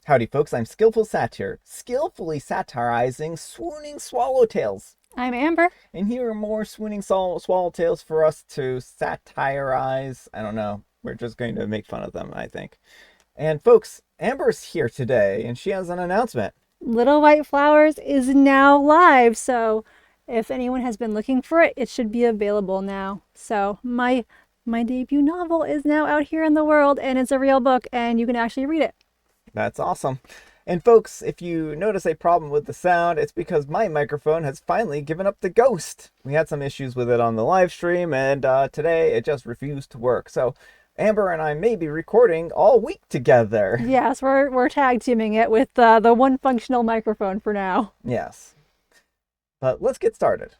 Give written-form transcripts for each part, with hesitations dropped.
Howdy, folks. I'm Skillful Satyr, skillfully satirizing swooning swallowtails. I'm Amber. And here are more swooning swallowtails for us to satirize. I don't know. We're just going to make fun of them, I think. And folks, Amber's here today, and she has an announcement. Little White Flowers is now live, so if anyone has been looking for it, it should be available now. So my debut novel is now out here in the world, and it's a real book, and you can actually read it. That's awesome. And folks, if you notice a problem with the sound, it's because my microphone has finally given up the ghost. We had some issues with it on the live stream, and today it just refused to work. So Amber and I may be recording all week together. Yes, we're tag teaming it with the one functional microphone for now. Yes. But let's get started.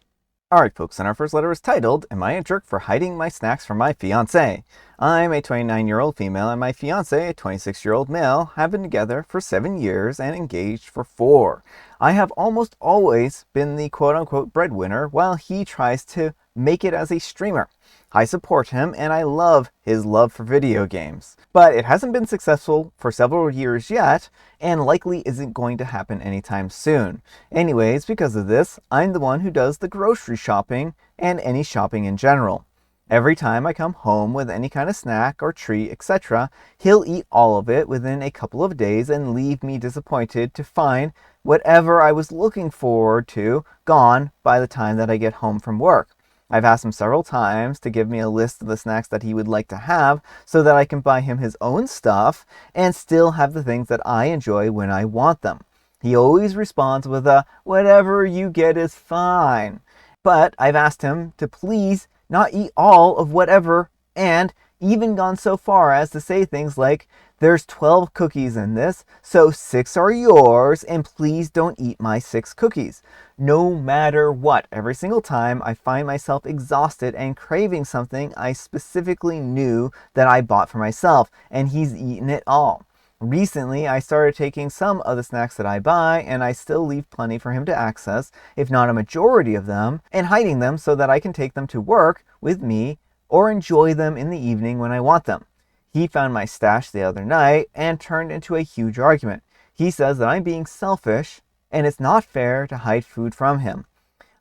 All right, folks, and our first letter is titled, Am I a Jerk for Hiding My Snacks from My Fiance? I'm a 29-year-old female, and my fiance, a 26-year-old male, have been together for 7 years and engaged for 4. I have almost always been the quote-unquote breadwinner, while he tries to make it as a streamer. I support him, and I love his love for video games. But it hasn't been successful for several years yet, and likely isn't going to happen anytime soon. Anyways, because of this, I'm the one who does the grocery shopping and any shopping in general. Every time I come home with any kind of snack or treat, etc., he'll eat all of it within a couple of days and leave me disappointed to find whatever I was looking forward to gone by the time that I get home from work. I've asked him several times to give me a list of the snacks that he would like to have so that I can buy him his own stuff and still have the things that I enjoy when I want them. He always responds with a, whatever you get is fine. But I've asked him to please not eat all of whatever, and even gone so far as to say things like, there's 12 cookies in this, so 6 are yours, and please don't eat my 6 cookies. No matter what, every single time I find myself exhausted and craving something I specifically knew that I bought for myself, and he's eaten it all. Recently, I started taking some of the snacks that I buy, and I still leave plenty for him to access, if not a majority of them, and hiding them so that I can take them to work with me or enjoy them in the evening when I want them. He found my stash the other night and turned into a huge argument. He says that I'm being selfish and it's not fair to hide food from him.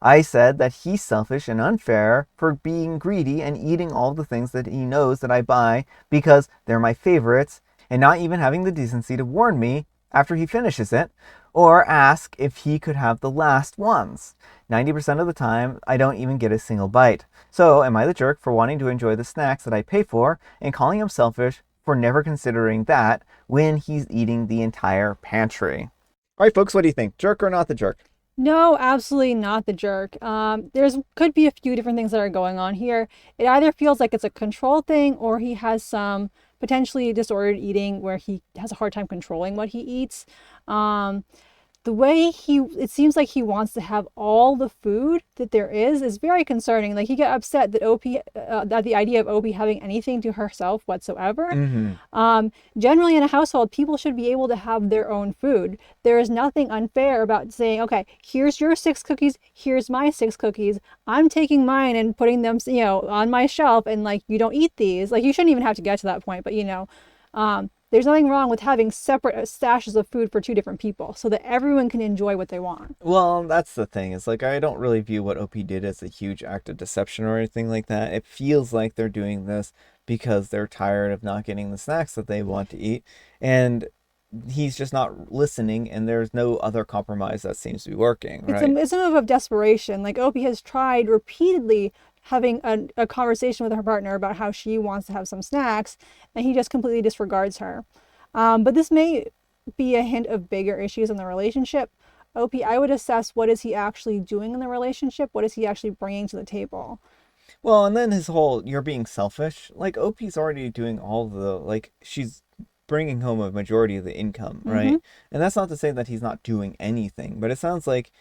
I said that he's selfish and unfair for being greedy and eating all the things that he knows that I buy because they're my favorites, and not even having the decency to warn me after he finishes it, or ask if he could have the last ones. 90% of the time, I don't even get a single bite. So, am I the jerk for wanting to enjoy the snacks that I pay for, and calling him selfish for never considering that when he's eating the entire pantry? All right, folks, what do you think? Jerk or not the jerk? No, absolutely not the jerk. Could be a few different things that are going on here. It either feels like it's a control thing, or he has some potentially disordered eating where he has a hard time controlling what he eats. The way it seems like he wants to have all the food that there is very concerning. Like, he got upset that that the idea of OP having anything to herself whatsoever. Generally in a household, people should be able to have their own food. There is nothing unfair about saying, okay, here's your 6 cookies, here's my 6 cookies. I'm taking mine and putting them, on my shelf, and like, you don't eat these. Like, you shouldn't even have to get to that point, but there's nothing wrong with having separate stashes of food for 2 different people so that everyone can enjoy what they want. Well, that's the thing. It's like, I don't really view what OP did as a huge act of deception or anything like that. It feels like they're doing this because they're tired of not getting the snacks that they want to eat. And he's just not listening, and there's no other compromise that seems to be working, right? It's a move of desperation. Like, OP has tried repeatedly having a conversation with her partner about how she wants to have some snacks, and he just completely disregards her. But this may be a hint of bigger issues in the relationship. OP, I would assess, what is he actually doing in the relationship? What is he actually bringing to the table? Well, and then his whole, you're being selfish. Like, OP's already doing all she's bringing home a majority of the income, right? And that's not to say that he's not doing anything, but it sounds like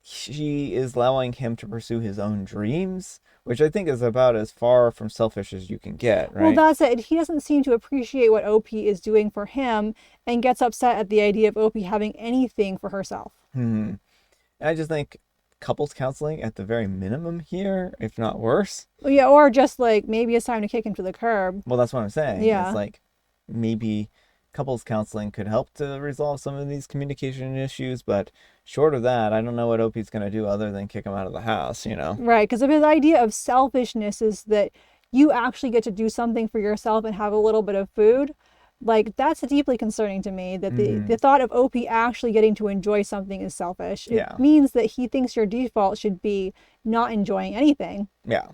she is allowing him to pursue his own dreams, which I think is about as far from selfish as you can get, right? Well, that's it. He doesn't seem to appreciate what OP is doing for him and gets upset at the idea of OP having anything for herself. I just think couples counseling at the very minimum here, if not worse. Well, yeah, or just like, maybe it's time to kick him to the curb. Well, that's what I'm saying. Yeah. It's like, maybe couples counseling could help to resolve some of these communication issues, but short of that, I don't know what Opie's going to do other than kick him out of the house, you know? Right, because if his idea of selfishness is that you actually get to do something for yourself and have a little bit of food, like that's deeply concerning to me that the thought of Opie actually getting to enjoy something is selfish. It Yeah. means that he thinks your default should be not enjoying anything. Yeah.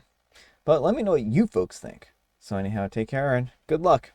But let me know what you folks think. So anyhow, take care and good luck.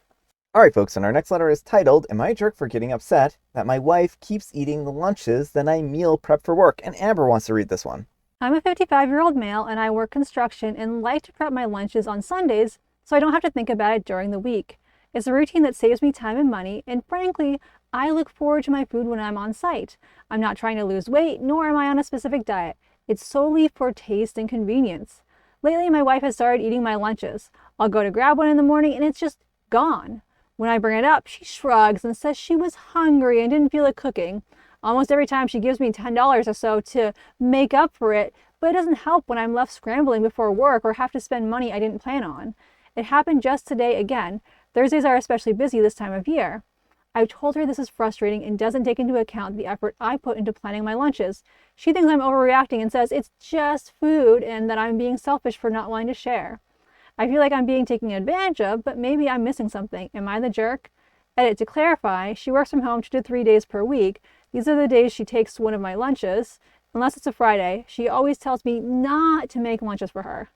All right, folks, and our next letter is titled, Am I a jerk for getting upset that my wife keeps eating the lunches that I meal prep for work? And Amber wants to read this one. I'm a 55-year-old male and I work construction and like to prep my lunches on Sundays so I don't have to think about it during the week. It's a routine that saves me time and money, and frankly, I look forward to my food when I'm on site. I'm not trying to lose weight, nor am I on a specific diet. It's solely for taste and convenience. Lately, my wife has started eating my lunches. I'll go to grab one in the morning and it's just gone. When I bring it up, she shrugs and says she was hungry and didn't feel like cooking. Almost every time she gives me $10 or so to make up for it, but it doesn't help when I'm left scrambling before work or have to spend money I didn't plan on. It happened just today again. Thursdays are especially busy this time of year. I've told her this is frustrating and doesn't take into account the effort I put into planning my lunches. She thinks I'm overreacting and says it's just food and that I'm being selfish for not wanting to share. I feel like I'm being taken advantage of, but maybe I'm missing something. Am I the jerk? Edit: to clarify, she works from home 2 to 3 days per week. These are the days she takes one of my lunches. Unless it's a Friday, she always tells me not to make lunches for her.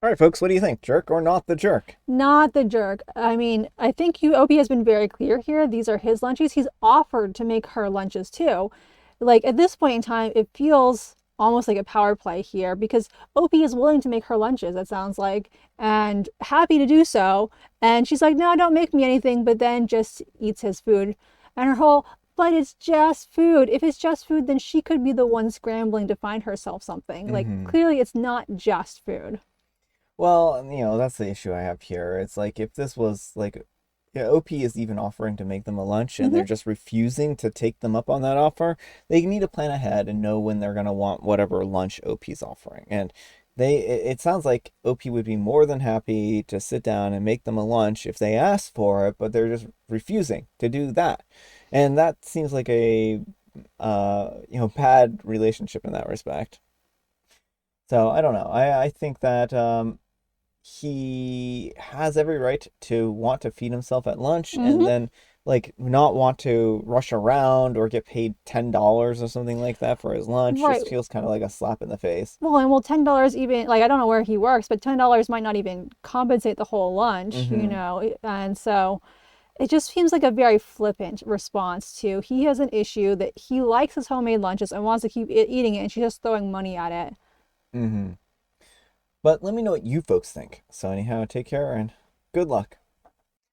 All right, folks, what do you think? Jerk or not the jerk? Not the jerk. I mean, I think Opie has been very clear here. These are his lunches. He's offered to make her lunches too. Like at this point in time, it feels almost like a power play here because Opie is willing to make her lunches, it sounds like, and happy to do so. And she's like, no, don't make me anything, but then just eats his food. And her whole, but it's just food. If it's just food, then she could be the one scrambling to find herself something. Like clearly it's not just food. Well, you know, that's the issue I have here. It's like if this was like, yeah, OP is even offering to make them a lunch and they're just refusing to take them up on that offer, they need to plan ahead and know when they're going to want whatever lunch OP's offering. And it sounds like OP would be more than happy to sit down and make them a lunch if they asked for it, but they're just refusing to do that. And that seems like a, bad relationship in that respect. So I don't know. I think that he has every right to want to feed himself at lunch and then like not want to rush around or get paid $10 or something like that for his lunch. Right. Just feels kind of like a slap in the face. Well, and will $10 even, like, I don't know where he works, but $10 might not even compensate the whole lunch, you know? And so it just seems like a very flippant response to he has an issue that he likes his homemade lunches and wants to keep eating it, and she's just throwing money at it. But let me know what you folks think. So anyhow, take care and good luck.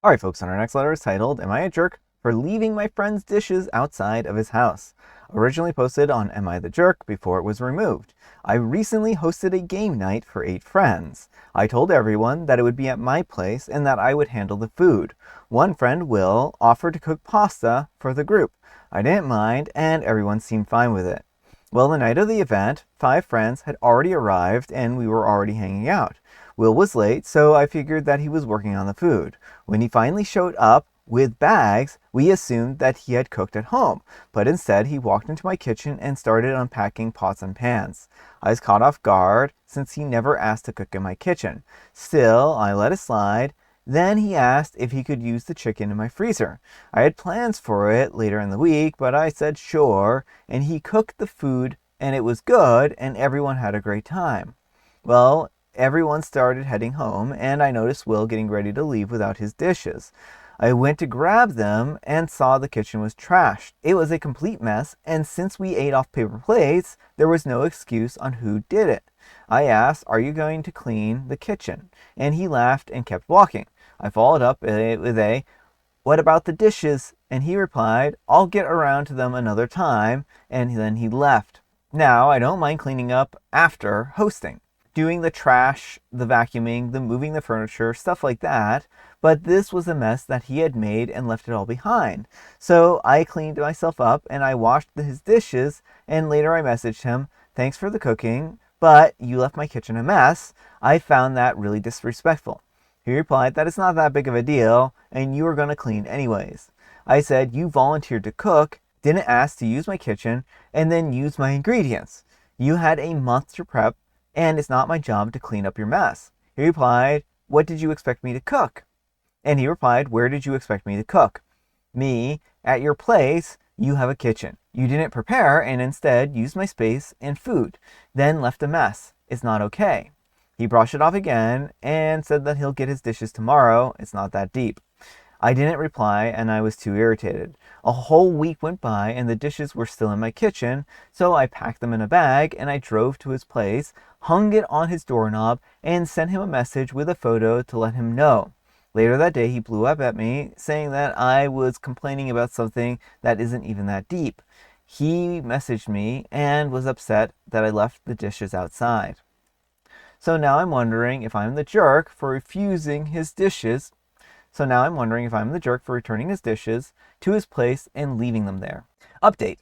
All right, folks, and our next letter is titled, Am I a Jerk for Leaving My Friend's Dishes Outside of His House? Originally posted on Am I the Jerk before it was removed. I recently hosted a game night for 8 friends. I told everyone that it would be at my place and that I would handle the food. One friend, Will, offered to cook pasta for the group. I didn't mind, and everyone seemed fine with it. Well, the night of the event, 5 friends had already arrived and we were already hanging out. Will was late, so I figured that he was working on the food. When he finally showed up with bags, we assumed that he had cooked at home, but instead he walked into my kitchen and started unpacking pots and pans. I was caught off guard since he never asked to cook in my kitchen. Still, I let it slide. Then he asked if he could use the chicken in my freezer. I had plans for it later in the week, but I said sure, and he cooked the food, and it was good, and everyone had a great time. Well, everyone started heading home, and I noticed Will getting ready to leave without his dishes. I went to grab them and saw the kitchen was trashed. It was a complete mess, and since we ate off paper plates, there was no excuse on who did it. I asked, "Are you going to clean the kitchen?" And he laughed and kept walking. I followed up with a, "What about the dishes?" And he replied, "I'll get around to them another time," and then he left. Now, I don't mind cleaning up after hosting, doing the trash, the vacuuming, the moving the furniture, stuff like that, but this was a mess that he had made and left it all behind. So I cleaned myself up and I washed his dishes, and later I messaged him, "Thanks for the cooking, but you left my kitchen a mess. I found that really disrespectful." He replied that it's not that big of a deal and you were going to clean anyways. I said, you volunteered to cook, didn't ask to use my kitchen, and then use my ingredients. You had a month to prep, and it's not my job to clean up your mess. He replied, what did you expect me to cook? And he replied, where did you expect me to cook? Me, at your place, you have a kitchen. You didn't prepare and instead used my space and food, then left a mess. It's not okay. He brushed it off again and said that he'll get his dishes tomorrow. It's not that deep. I didn't reply and I was too irritated. A whole week went by and the dishes were still in my kitchen, so I packed them in a bag and I drove to his place, hung it on his doorknob, and sent him a message with a photo to let him know. Later that day, he blew up at me, saying that I was complaining about something that isn't even that deep. He messaged me and was upset that I left the dishes outside. So now I'm wondering if I'm the jerk for refusing his dishes. So now I'm wondering if I'm the jerk for returning his dishes to his place and leaving them there. Update.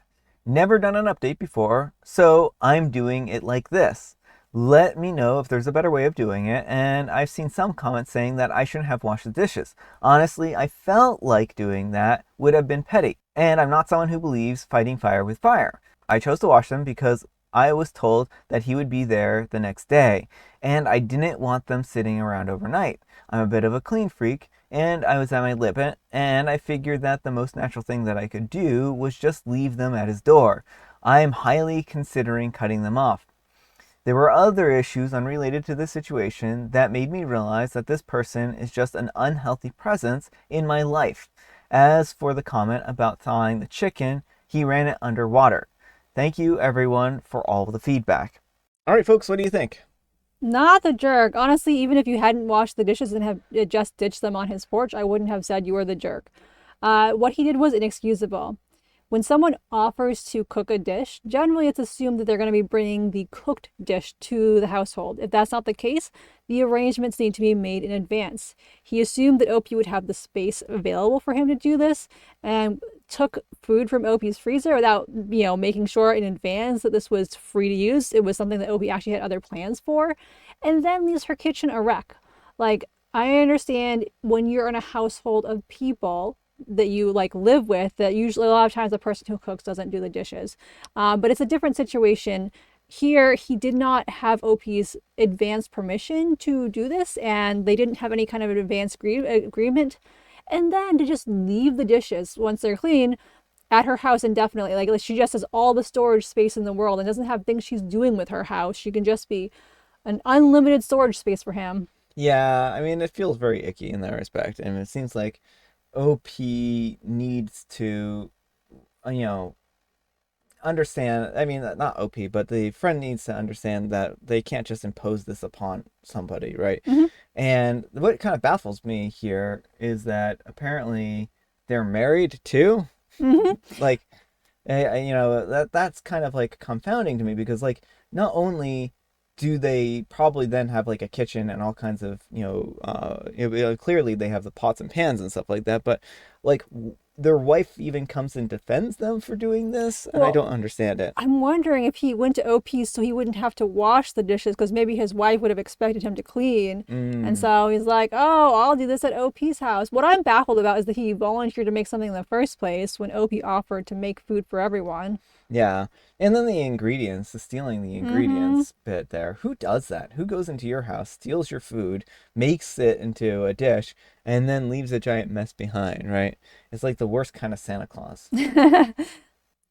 Never done an update before, so I'm doing it like this. Let me know if there's a better way of doing it, and I've seen some comments saying that I shouldn't have washed the dishes. Honestly, I felt like doing that would have been petty, and I'm not someone who believes fighting fire with fire. I chose to wash them because I was told that he would be there the next day, and I didn't want them sitting around overnight. I'm a bit of a clean freak, and I was at my limit, and I figured that the most natural thing that I could do was just leave them at his door. I am highly considering cutting them off. There were other issues unrelated to this situation that made me realize that this person is just an unhealthy presence in my life. As for the comment about thawing the chicken, he ran it underwater. Thank you, everyone, for all the feedback. All right, folks, what do you think? Not the jerk. Honestly, even if you hadn't washed the dishes and have just ditched them on his porch, I wouldn't have said you were the jerk. What he did was inexcusable. When someone offers to cook a dish, generally it's assumed that they're going to be bringing the cooked dish to the household. If that's not the case, the arrangements need to be made in advance. He assumed that Opie would have the space available for him to do this and took food from Opie's freezer without, making sure in advance that this was free to use. It was something that Opie actually had other plans for, and then leaves her kitchen a wreck. Like, I understand when you're in a household of people that you live with, that usually a lot of times the person who cooks doesn't do the dishes, but it's a different situation here. He did not have Opie's advance permission to do this, and they didn't have any kind of an advance agreement, and then to just leave the dishes once they're clean at her house indefinitely. Like, she just has all the storage space in the world and doesn't have things she's doing with her house. She can just be an unlimited storage space for him. Yeah, I mean, it feels very icky in that respect, and it seems like OP needs to, understand. I mean, not OP, but the friend needs to understand that they can't just impose this upon somebody, right? Mm-hmm. And what kind of baffles me here is that apparently they're married too. Mm-hmm. Like, that's kind of like confounding to me because, like, not only do they probably then have like a kitchen and all kinds of clearly they have the pots and pans and stuff like that, but like their wife even comes and defends them for doing this, and I don't understand it. I'm wondering if he went to OP's so he wouldn't have to wash the dishes, because maybe his wife would have expected him to clean. And so he's like, oh, I'll do this at OP's house. What I'm baffled about is that he volunteered to make something in the first place when OP offered to make food for everyone. Yeah. And then the ingredients, the stealing the ingredients bit there. Who does that? Who goes into your house, steals your food, makes it into a dish, and then leaves a giant mess behind, right? It's like the worst kind of Santa Claus.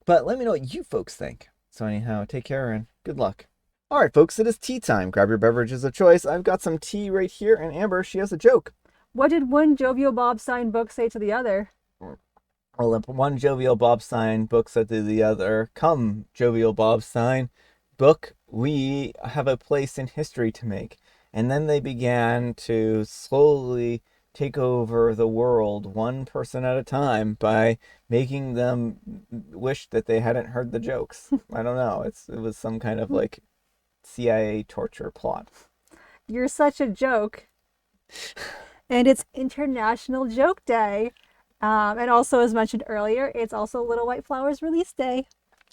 But let me know what you folks think. So anyhow, take care and good luck. All right, folks, it is tea time. Grab your beverages of choice. I've got some tea right here, and Amber, she has a joke. What did one jovial Bob Stein book say to the other? Well, one jovial Bob Stein book said to the other, come, jovial Bob Stein, book, we have a place in history to make. And then they began to slowly take over the world one person at a time by making them wish that they hadn't heard the jokes. I don't know. It was some kind of like CIA torture plot. You're such a joke. And it's International Joke Day. And also, as mentioned earlier, it's also Little White Flowers release day.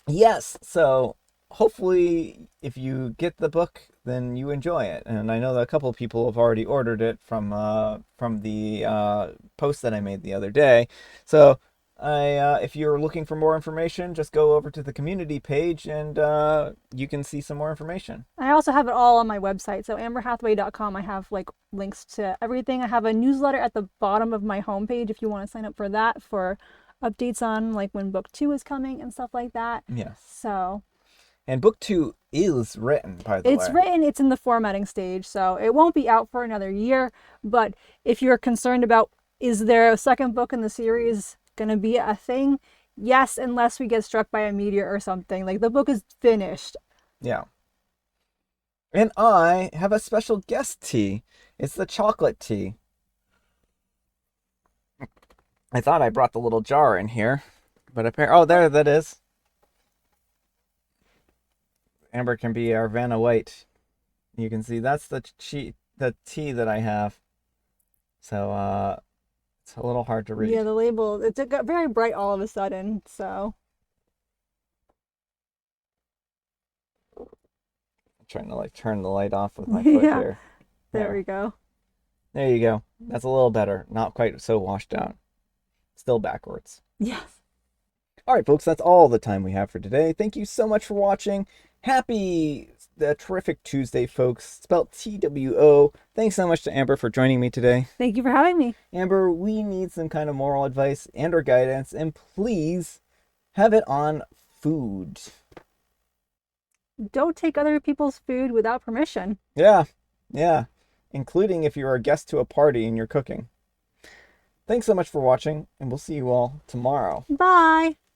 Yes, so hopefully if you get the book, then you enjoy it. And I know that a couple of people have already ordered it from the post that I made the other day. So If you're looking for more information, just go over to the community page and you can see some more information. I also have it all on my website. So amberhathaway.com, I have like links to everything. I have a newsletter at the bottom of my homepage if you want to sign up for that, for updates on like when book 2 is coming and stuff like that. Yes. So, and book 2 is written, by the way. it's written, it's in the formatting stage, so it won't be out for another year. But if you're concerned about, is there a second book in the series going to be a thing? Yes, unless we get struck by a meteor or something. Like, the book is finished. Yeah. And I have a special guest tea. It's the chocolate tea. I thought I brought the little jar in here, but apparently, oh, there that is. Amber can be our Vanna White. You can see that's the tea that I have. So it's a little hard to read. Yeah, the label, it got very bright all of a sudden, so. I'm trying to like turn the light off with my foot here. There we go. There you go. That's a little better. Not quite so washed out. Still backwards. Yes. All right, folks, that's all the time we have for today. Thank you so much for watching. Happy terrific Tuesday, folks. Spelled TWO. Thanks so much to Amber for joining me today. Thank you for having me. Amber, we need some kind of moral advice and or guidance, and please have it on food. Don't take other people's food without permission. Yeah, including if you're a guest to a party and you're cooking. Thanks so much for watching, and we'll see you all tomorrow. Bye.